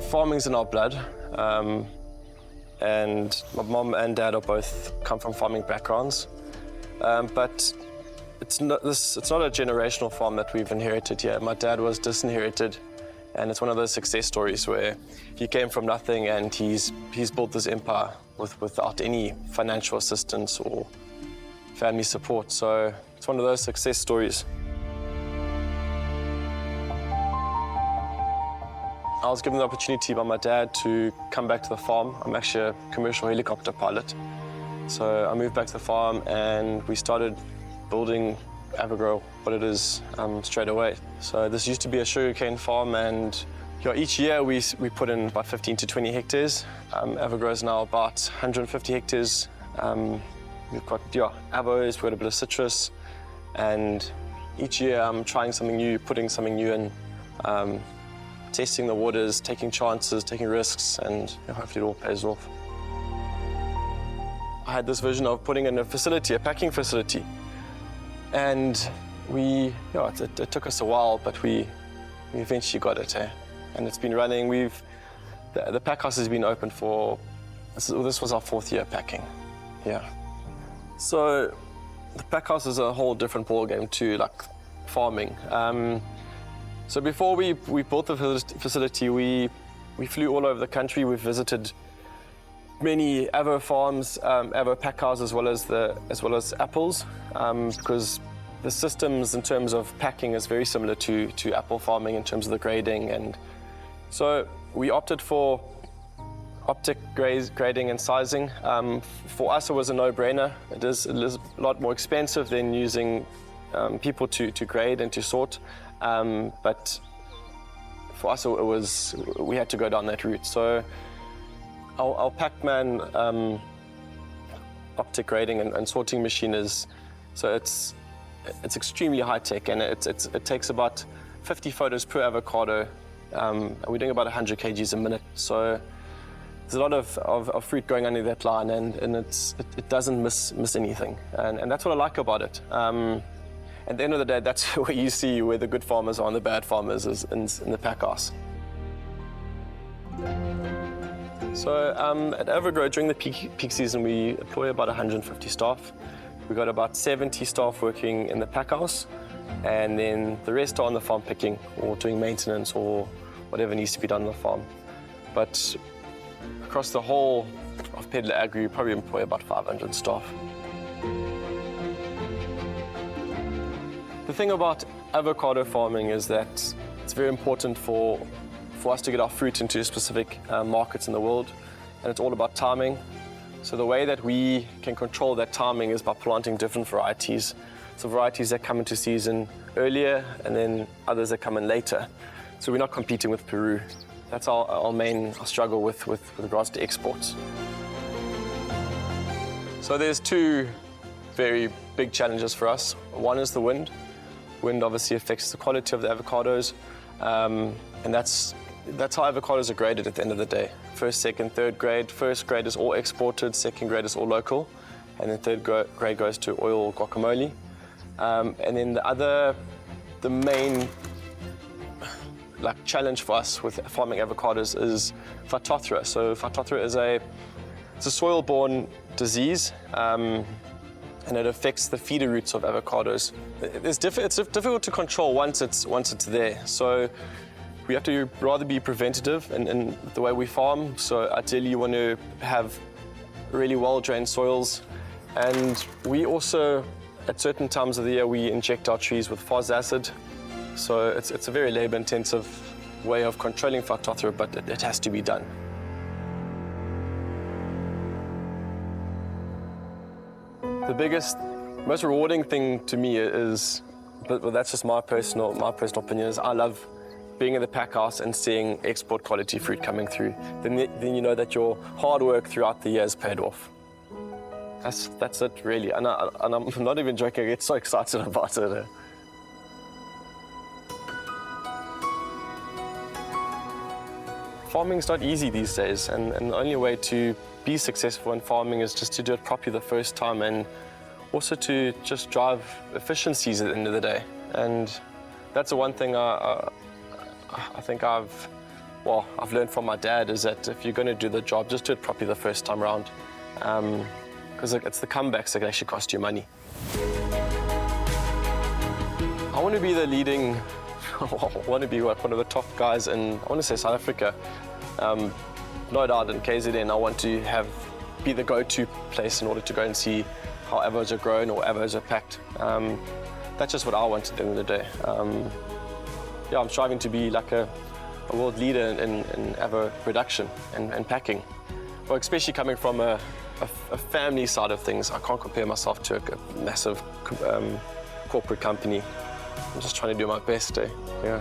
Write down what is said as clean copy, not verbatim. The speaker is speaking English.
farming's in our blood, and my mom and dad are both come from farming backgrounds, but it's not a generational farm that we've inherited here. My dad was disinherited, and it's one of those success stories where he came from nothing and he's built this empire without any financial assistance or family support. So it's one of those success stories. I was given the opportunity by my dad to come back to the farm. I'm actually a commercial helicopter pilot. So I moved back to the farm and we started building Avogrow, what it is, straight away. So this used to be a sugarcane farm, and each year we put in about 15 to 20 hectares. Avogrow is now about 150 hectares. We've got avos, we've got a bit of citrus, and each year I'm trying something new, putting something new in, testing the waters, taking chances, taking risks, and hopefully it all pays off. I had this vision of putting in a facility, a packing facility, and it took us a while, but we eventually got it, and it's been running. The pack house has been open for, this was our 4th year packing, So the pack house is a whole different ballgame to like farming. So before we built the facility, we flew all over the country. We've visited many Avo farms, Avo pack houses, as well as apples, because the systems in terms of packing is very similar to apple farming in terms of the grading, and so we opted for optic grading and sizing. For us, it was a no-brainer. It is a lot more expensive than using people to grade and to sort, but for us, we had to go down that route. So our Pac-Man optic grading and sorting machine it's extremely high tech, and it takes about 50 photos per avocado. We're doing about 100 kgs a minute, so there's a lot of fruit going under that line, and it doesn't miss anything, and that's what I like about it. At the end of the day, that's where you see where the good farmers are and the bad farmers is in the pack house. So at Avogrow, during the peak season, we employ about 150 staff. We've got about 70 staff working in the pack house, and then the rest are on the farm picking or doing maintenance or whatever needs to be done on the farm. But across the whole of Peddler Agri, we probably employ about 500 staff. The thing about avocado farming is that it's very important for us to get our fruit into specific markets in the world, and it's all about timing. So the way that we can control that timing is by planting different varieties. So varieties that come into season earlier, and then others that come in later. So we're not competing with Peru. That's our main struggle with regards to exports. So there's 2 very big challenges for us. One is the wind. Wind obviously affects the quality of the avocados, and that's how avocados are graded at the end of the day. First, second, third grade. First grade is all exported, second grade is all local, and then third grade goes to oil guacamole. And then the main challenge for us with farming avocados is Phytophthora. So Phytophthora is a soil-borne disease, and it affects the feeder roots of avocados. It's difficult to control once it's there. So we have to rather be preventative in the way we farm. So ideally you want to have really well-drained soils. And we also, at certain times of the year, we inject our trees with phos acid. So it's a very labor-intensive way of controlling Phytophthora, but it has to be done. The biggest, most rewarding thing to me is, but that's just my personal opinion, is I love being in the pack house and seeing export quality fruit coming through. Then you know that your hard work throughout the year has paid off. That's it, really. And I'm not even joking, I get so excited about it. Farming's not easy these days, and the only way to be successful in farming is just to do it properly the first time, and also to just drive efficiencies at the end of the day. And that's the one thing I think I've well, I've learned from my dad is that if you're going to do the job, just do it properly the first time around. Because it's the comebacks that can actually cost you money. I want to be the leading, I want to be one of the top guys in, I want to say South Africa. No doubt in KZN, I want to be the go-to place in order to go and see how avos are grown or avos are packed. That's just what I want at the end of the day. Yeah, I'm striving to be like a world leader in avo production and packing. Well, especially coming from a family side of things, I can't compare myself to a massive corporate company. I'm just trying to do my best, yeah.